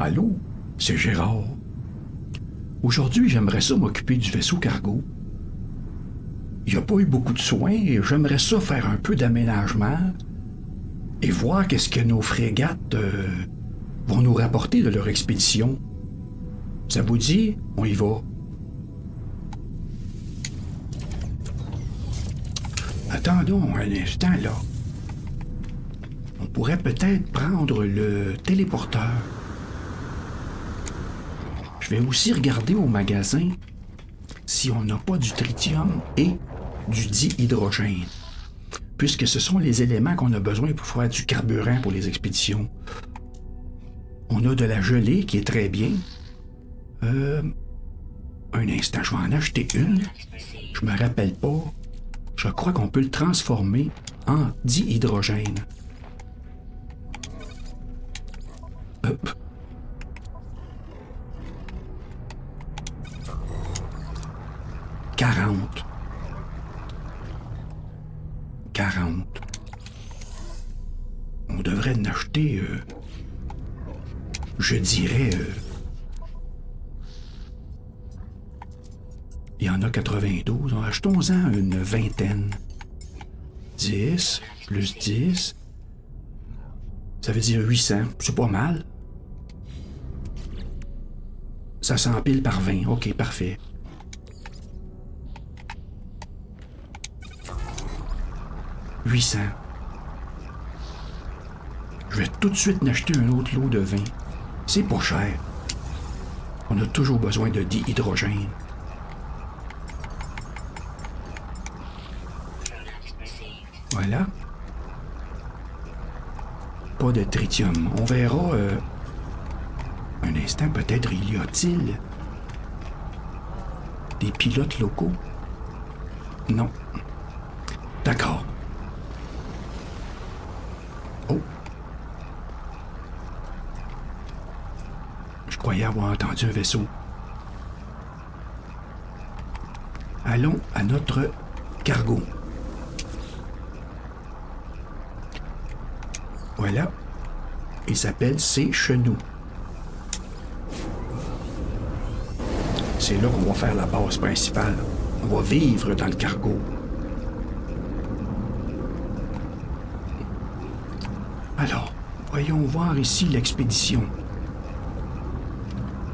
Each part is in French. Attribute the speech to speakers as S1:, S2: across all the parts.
S1: Allô, c'est Gérard. Aujourd'hui, j'aimerais ça m'occuper du vaisseau cargo. Il n'y a pas eu beaucoup de soins et j'aimerais ça faire un peu d'aménagement et voir qu'est-ce que nos frégates vont nous rapporter de leur expédition. Ça vous dit? On y va. Attendons un instant, là. On pourrait peut-être prendre le téléporteur. Je vais aussi regarder au magasin si on n'a pas du tritium et du dihydrogène, puisque ce sont les éléments qu'on a besoin pour faire du carburant pour les expéditions. On a de la gelée qui est très bien. Un instant, je vais en acheter une. Je me rappelle pas. Je crois qu'on peut le transformer en dihydrogène. Hop. « 40. On devrait en acheter, je dirais... il y en a 92. Achetons-en une vingtaine. 10 plus 10. Ça veut dire 800. C'est pas mal. Ça s'empile par 20. OK, parfait. « 800. Je vais tout de suite n'acheter un autre lot de vin. C'est pas cher. On a toujours besoin de dihydrogène. Voilà. Pas de tritium. On verra... un instant, peut-être y a-t-il des pilotes locaux? Non. D'accord. Oh. Je croyais avoir entendu un vaisseau. Allons à notre cargo. Voilà. Il s'appelle C'est Chenou. C'est là qu'on va faire la base principale. On va vivre dans le cargo. Alors, voyons voir ici l'expédition.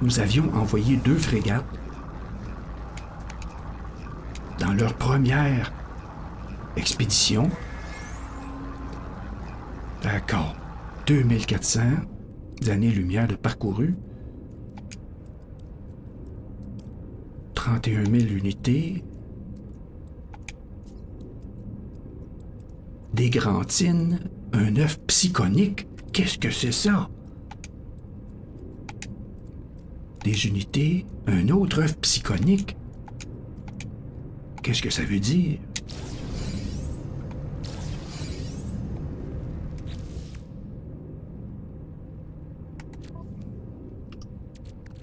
S1: Nous avions envoyé 2 frégates dans leur première expédition. D'accord. 2400 années-lumière de parcouru. 31 000 unités. Des grantines. Un œuf psychonique. Qu'est-ce que c'est ça? Des unités. Un autre œuf psychonique. Qu'est-ce que ça veut dire?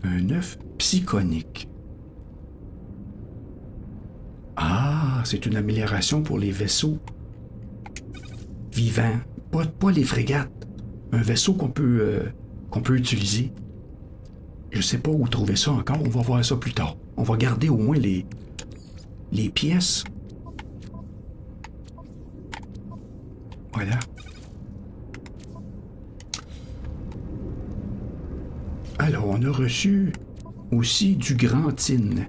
S1: Un œuf psychonique. Ah, c'est une amélioration pour les vaisseaux vivants. Pas les frégates. Un vaisseau qu'on peut utiliser. Je sais pas où trouver ça encore. On va voir ça plus tard. On va garder au moins les pièces. Voilà. Alors, on a reçu aussi du grantine.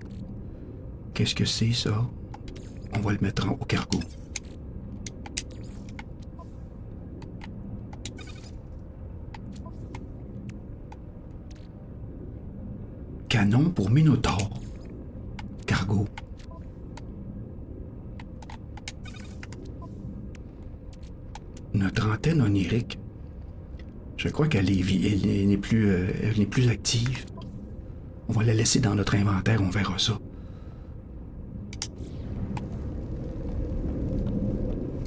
S1: Qu'est-ce que c'est, ça? On va le mettre au cargo. Canon pour Minotaur. Cargo. Notre antenne onirique. Je crois qu'elle n'est plus active. On va la laisser dans notre inventaire, on verra ça.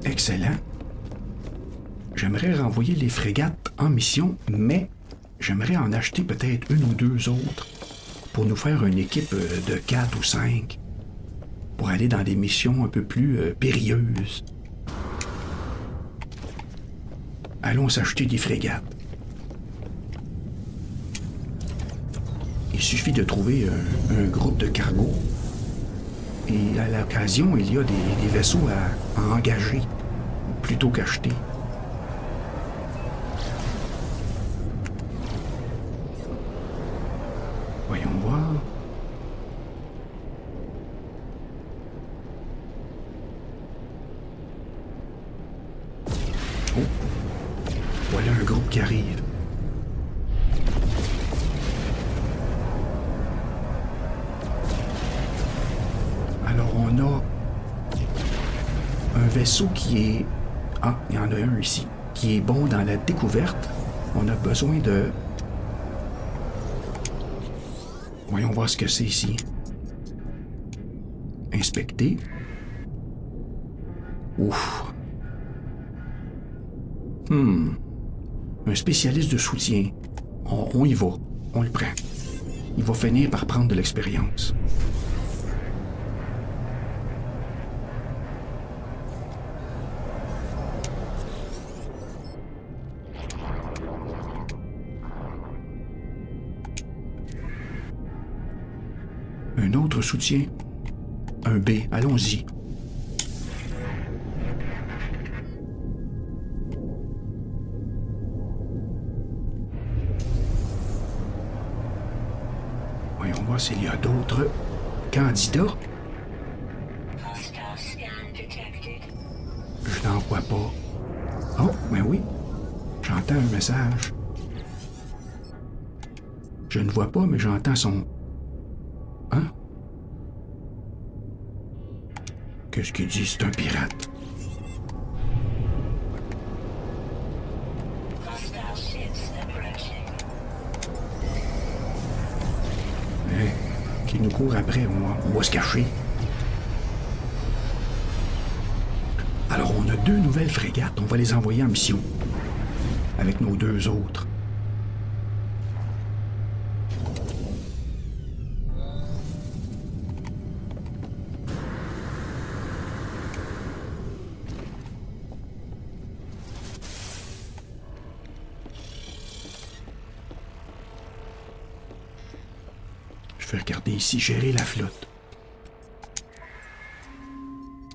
S1: Excellent. J'aimerais renvoyer les frégates en mission, mais j'aimerais en acheter peut-être une ou deux autres pour nous faire une équipe de 4 ou 5 pour aller dans des missions un peu plus périlleuses. Allons s'acheter des frégates. Il suffit de trouver un groupe de cargo. Et à l'occasion, il y a des vaisseaux à engager plutôt qu'acheter. Voyons voir. Oh! Voilà un groupe qui arrive. Alors on a un vaisseau qui est... Ah, il y en a un ici. Qui est bon dans la découverte. On a besoin de... Voyons voir ce que c'est ici. Inspecter. Ouf. Un spécialiste de soutien. On y va. On le prend. Il va finir par prendre de l'expérience. Un autre soutien. Un B. Allons-y. Voyons voir s'il y a d'autres candidats. Je n'en vois pas. Oh, ben oui. J'entends un message. Je ne vois pas, mais j'entends son... Hein? Qu'est-ce qu'il dit? C'est un pirate. Qui nous court après, on va se cacher. Alors, on a 2 nouvelles frégates. On va les envoyer en mission. Avec nos 2 autres. Je vais regarder ici, gérer la flotte.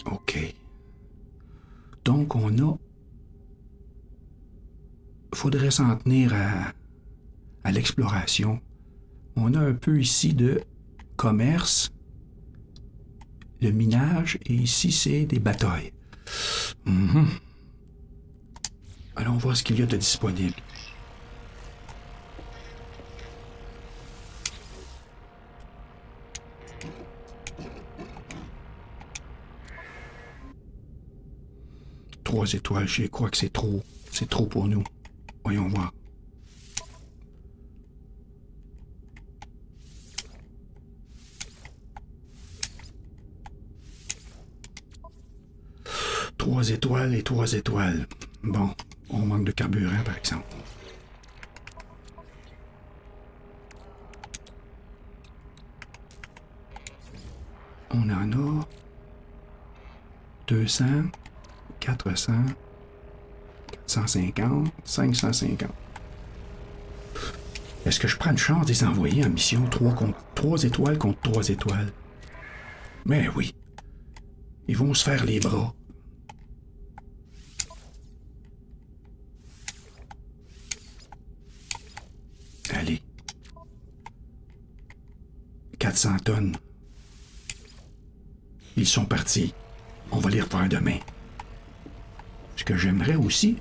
S1: OK. Donc, on a... Faudrait s'en tenir à l'exploration. On a un peu ici de commerce, le minage, et ici, c'est des batailles. Allons voir ce qu'il y a de disponible. Trois étoiles, je crois que c'est trop. C'est trop pour nous. Voyons voir. Trois étoiles et 3 étoiles. Bon, on manque de carburant, par exemple. On en a 200, 400, 450, 550. Est-ce que je prends une chance de les envoyer en mission 3 étoiles contre 3 étoiles? Mais oui. Ils vont se faire les bras. Allez. 400 tonnes. Ils sont partis. On va les reprendre demain. Ce que j'aimerais aussi,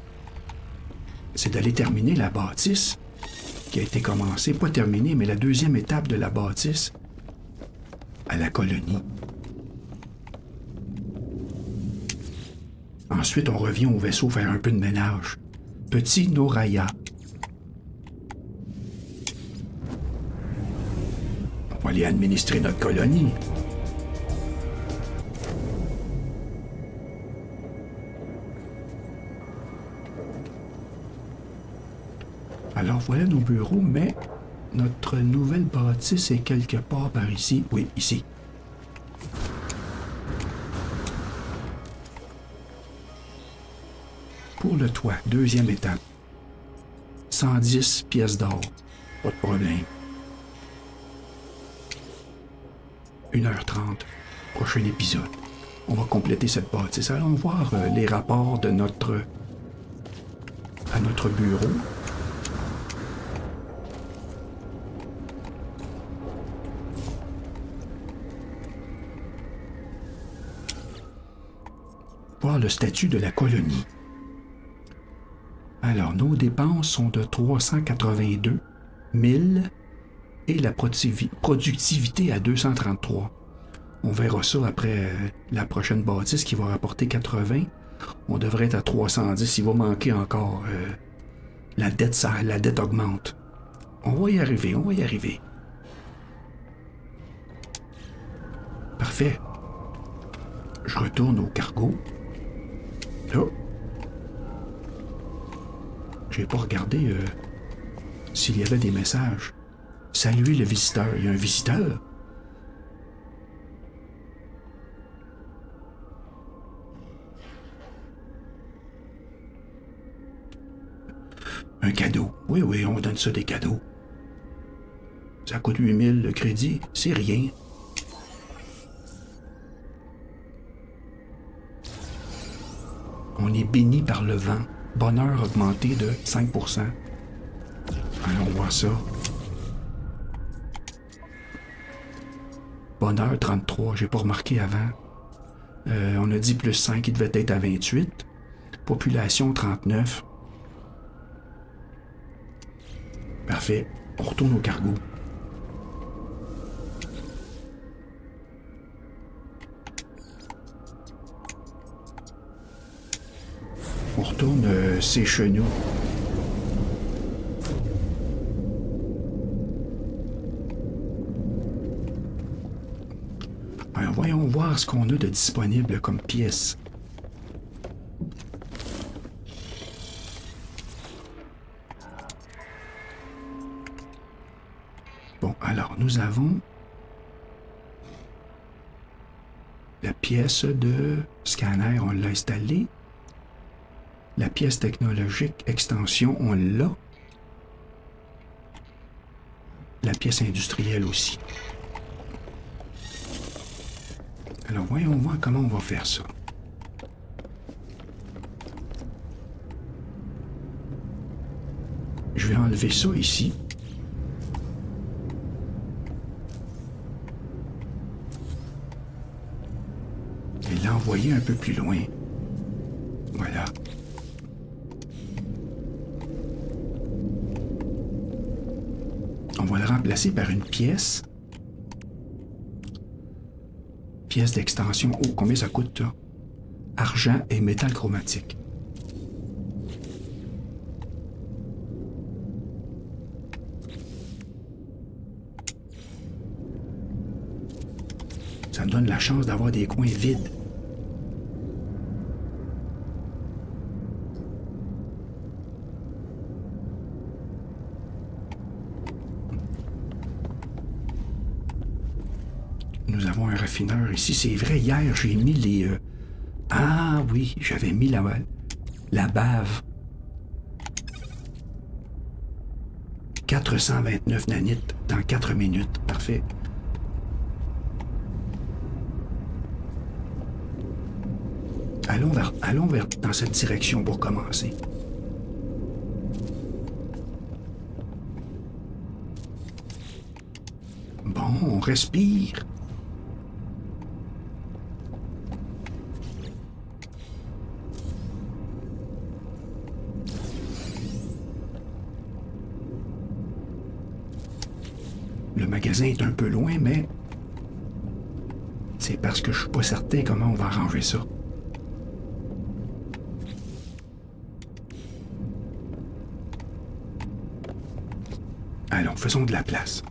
S1: c'est d'aller terminer la bâtisse qui a été commencée, pas terminée, mais la 2e étape de la bâtisse à la colonie. Ensuite, on revient au vaisseau faire un peu de ménage. Petit Noraya. On va aller administrer notre colonie. Alors voilà nos bureaux, mais notre nouvelle bâtisse est quelque part par ici. Oui, ici. Pour le toit, 2e étape. 110 pièces d'or. Pas de problème. 1h30, prochain épisode. On va compléter cette bâtisse. Allons voir les rapports de notre bureau. Voir le statut de la colonie. Alors, nos dépenses sont de 382 000 et la productivité à 233. On verra ça après la prochaine bâtisse qui va rapporter 80. On devrait être à 310. Il va manquer encore. La dette augmente. On va y arriver. Parfait. Je retourne au cargo. Là. J'ai pas regardé s'il y avait des messages. Saluer le visiteur. Il y a un visiteur? Un cadeau. Oui, on donne ça des cadeaux. Ça coûte 8000 le crédit. C'est rien. On est béni par le vent. Bonheur augmenté de 5%. Allons voir ça. Bonheur 33, j'ai pas remarqué avant. On a dit plus 5, il devait être à 28. Population 39. Parfait. On retourne au cargo. On retourne ses chenous. Alors, voyons voir ce qu'on a de disponible comme pièces. Bon, alors, nous avons la pièce de scanner, on l'a installée. La pièce technologique extension, on l'a. La pièce industrielle aussi. Alors, voyons voir comment on va faire ça. Je vais enlever ça ici. Et l'envoyer un peu plus loin. Voilà. On va le remplacer par une pièce. Pièce d'extension. Oh, combien ça coûte, ça? Argent et métal chromatique. Ça me donne la chance d'avoir des coins vides. Nous avons un raffineur ici. C'est vrai, hier, j'ai mis les... Ah oui, j'avais mis la bave. 429 nanites dans 4 minutes. Parfait. Allons vers dans cette direction pour commencer. Bon, on respire. Le magasin est un peu loin, mais c'est parce que je suis pas certain comment on va arranger ça. Allons, faisons de la place.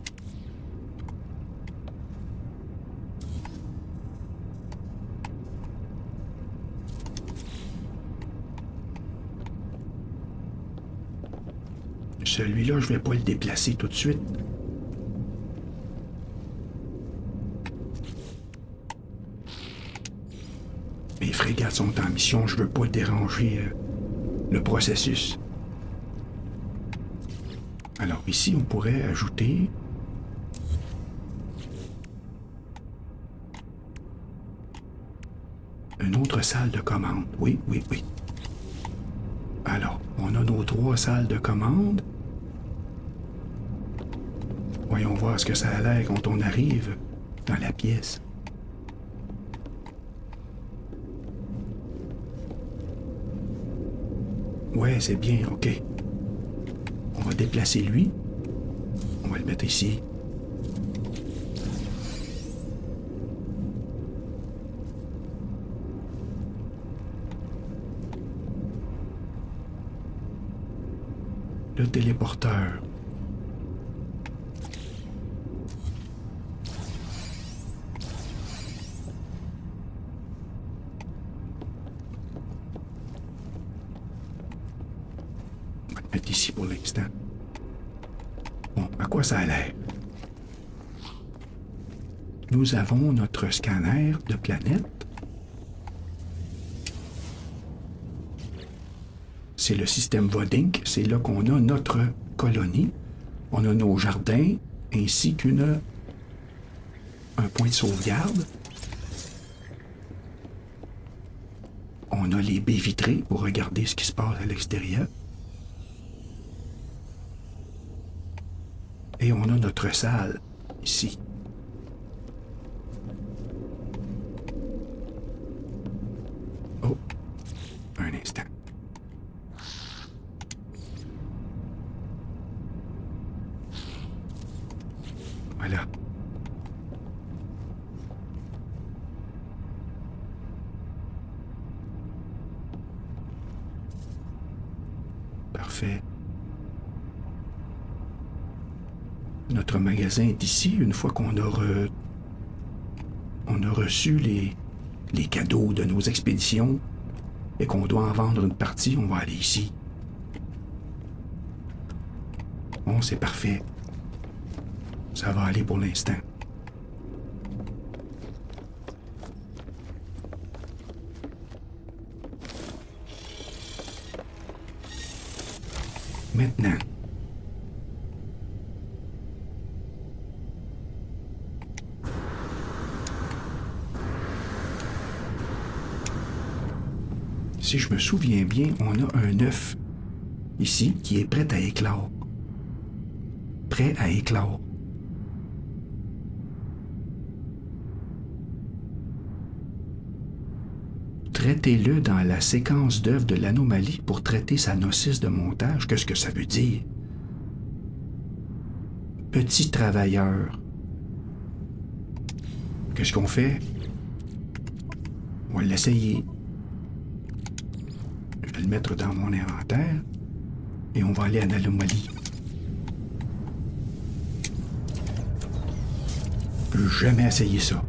S1: Celui-là, je vais pas le déplacer tout de suite. Mes frégates sont en mission, je veux pas déranger le processus. Alors ici, on pourrait ajouter autre salle de commande. Oui, oui, oui. Alors, on a nos 3 salles de commande. Voyons voir ce que ça a l'air quand on arrive dans la pièce. Ouais, c'est bien, OK. On va déplacer lui. On va le mettre ici. Le téléporteur. On va le mettre ici pour l'instant. Bon, à quoi ça a l'air? Nous avons notre scanner de planète. C'est le système Vodink. C'est là qu'on a notre colonie. On a nos jardins ainsi un point de sauvegarde. On a les baies vitrées pour regarder ce qui se passe à l'extérieur. Et on a notre salle ici. Oh, un instant. Voilà. Parfait. Notre magasin est ici. Une fois qu'on on a reçu les cadeaux de nos expéditions et qu'on doit en vendre une partie, on va aller ici. Bon, c'est parfait. Ça va aller pour l'instant. Maintenant. Si je me souviens bien, on a un œuf ici qui est prêt à éclore. Prêt à éclore. Traitez-le dans la séquence d'œuvres de l'anomalie pour traiter sa notice de montage. Qu'est-ce que ça veut dire? Petit travailleur. Qu'est-ce qu'on fait? On va l'essayer. Je vais le mettre dans mon inventaire et on va aller à l'anomalie. Je ne peux jamais essayer ça.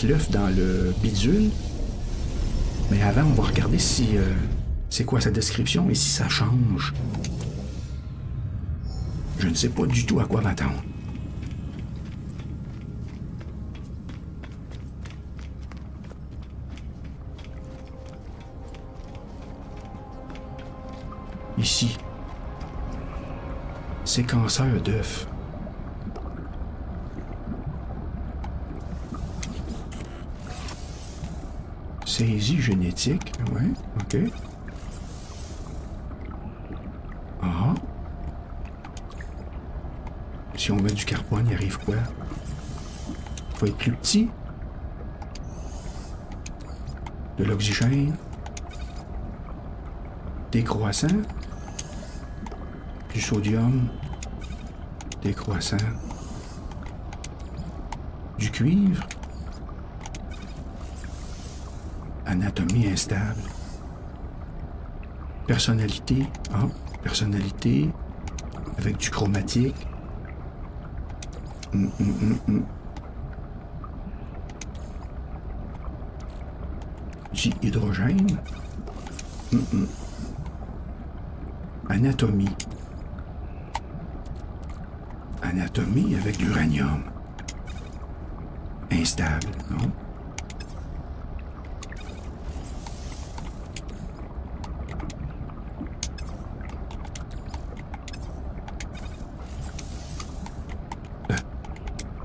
S1: L'œuf dans le bidule. Mais avant, on va regarder si c'est quoi sa description et si ça change. Je ne sais pas du tout à quoi m'attendre. Ici. Séquenceur d'œufs. Saisie génétique, ouais, OK. Ah. Si on met du carbone, il arrive quoi? Il faut être plus petit. De l'oxygène. Décroissant. Du sodium. Décroissant. Du cuivre. Anatomie instable. Personnalité. Ah, personnalité. Avec du chromatique. Anti-hydrogène. Anatomie. Anatomie avec l'uranium. Instable, non?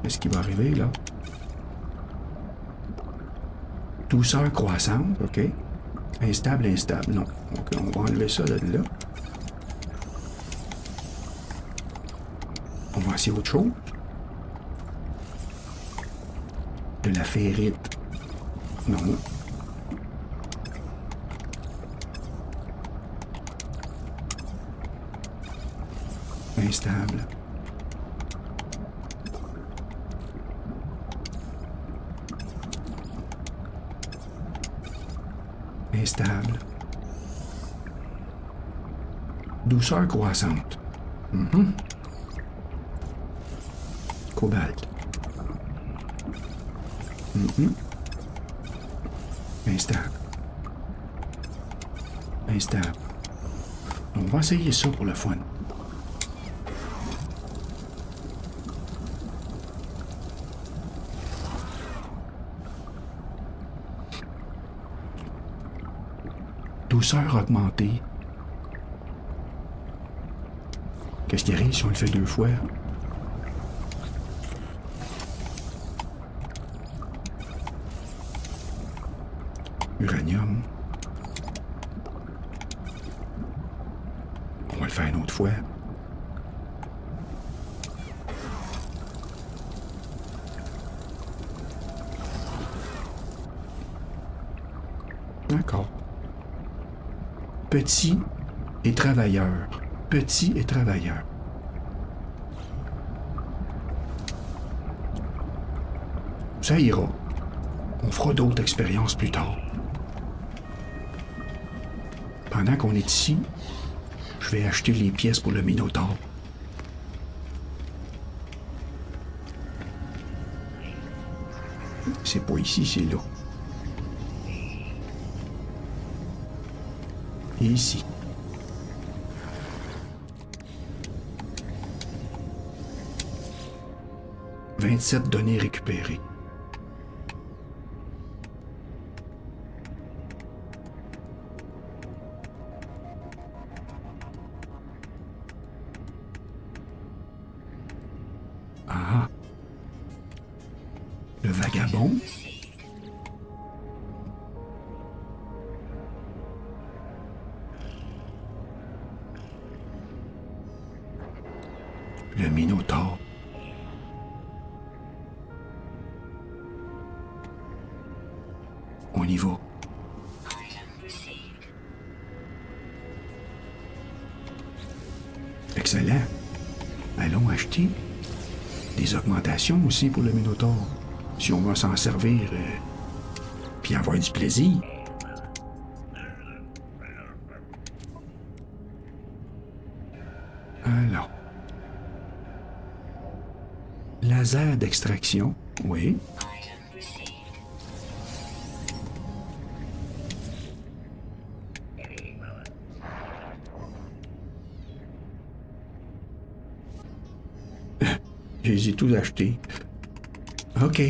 S1: Qu'est-ce qui va arriver, là? Douceur croissante, OK. Instable, instable, non. OK, on va enlever ça de là. On va essayer autre chose. De la ferrite. Non. Instable. Instable. Douceur croissante. Cobalt. Instable. Instable. On va essayer ça pour le fun. Douceur augmentée. Qu'est-ce qui arrive si on le fait 2 fois? Uranium. On va le faire une autre fois. D'accord. Petit et travailleur. Petit et travailleur. Ça ira. On fera d'autres expériences plus tard. Pendant qu'on est ici, je vais acheter les pièces pour le Minotaure. C'est pas ici, c'est là. Et ici. « 27 données récupérées. » Ah! Le vagabond? Le Minotaure. On y va. Excellent. Allons acheter des augmentations aussi pour le Minotaure. Si on va s'en servir, puis avoir du plaisir. Alors. Laser d'extraction, oui. Je les ai tous achetés. OK.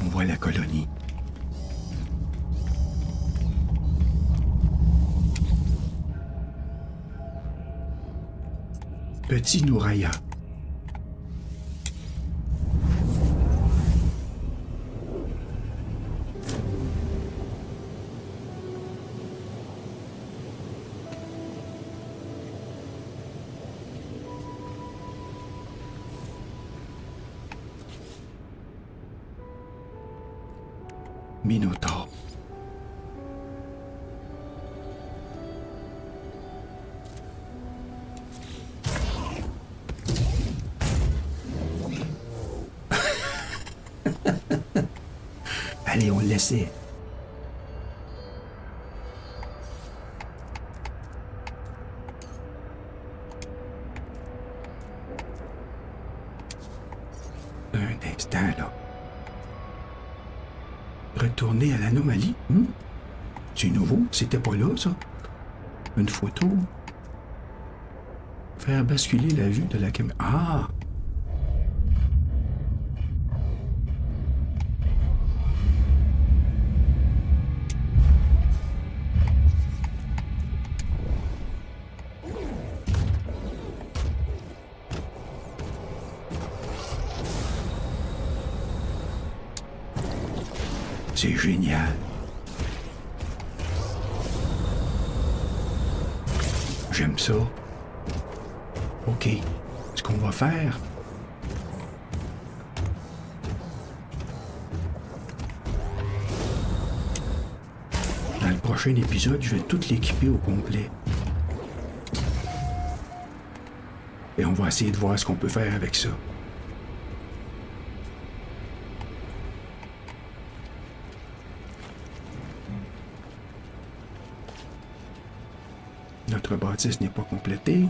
S1: On voit la colonie. Petit Nouraya. Minotaure. Allez, on le laissait. instant, là. Retourner à l'anomalie? C'est nouveau, c'était pas là, ça. Une photo. Faire basculer la vue de la caméra. Ah! C'est génial. J'aime ça. OK. Ce qu'on va faire... Dans le prochain épisode, je vais tout l'équiper au complet. Et on va essayer de voir ce qu'on peut faire avec ça. Notre bâtisse n'est pas complétée.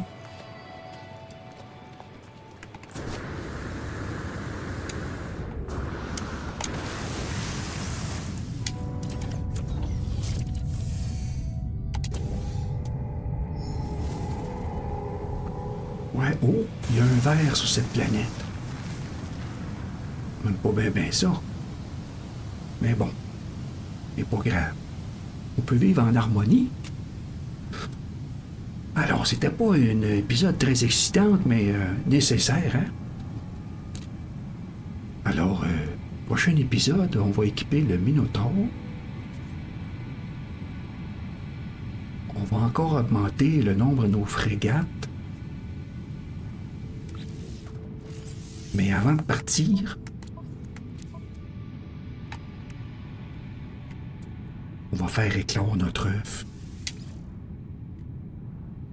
S1: Ouais, oh, il y a un verre sur cette planète. Même pas bien ça. Mais bon, c'est pas grave. On peut vivre en harmonie. Alors, c'était pas un épisode très excitant, mais nécessaire, hein? Alors, prochain épisode, on va équiper le Minotaur. On va encore augmenter le nombre de nos frégates. Mais avant de partir, on va faire éclore notre œuf.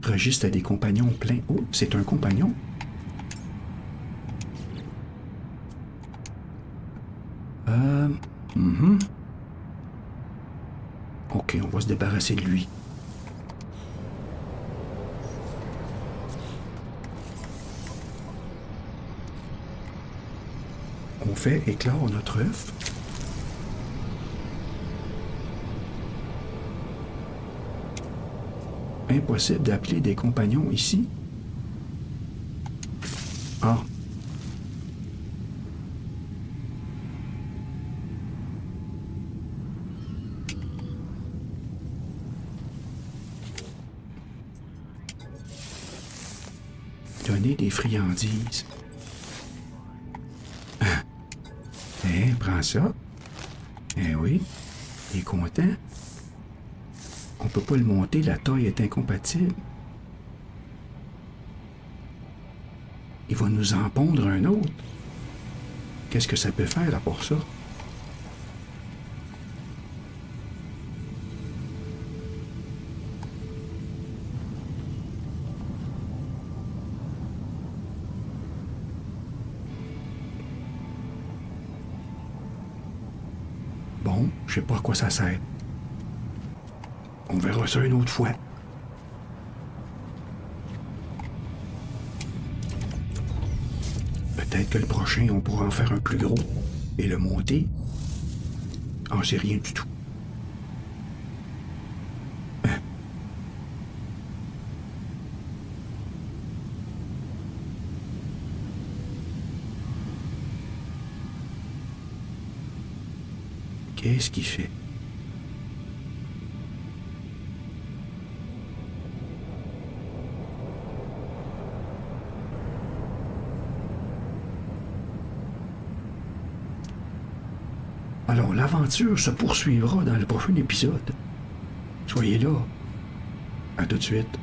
S1: Registre à des compagnons pleins. Oh, c'est un compagnon. OK, on va se débarrasser de lui. On fait éclore notre œuf. Impossible d'appeler des compagnons ici. Ah. Donner des friandises. Prends ça. Oui. Il est content. On peut pas le monter, la taille est incompatible. Il va nous en pondre un autre. Qu'est-ce que ça peut faire à part ça? Bon, je sais pas à quoi ça sert. On verra ça une autre fois. Peut-être que le prochain, on pourra en faire un plus gros et le monter. Ah, c'est rien du tout. Qu'est-ce qu'il fait? Alors, l'aventure se poursuivra dans le prochain épisode. Soyez là. À tout de suite.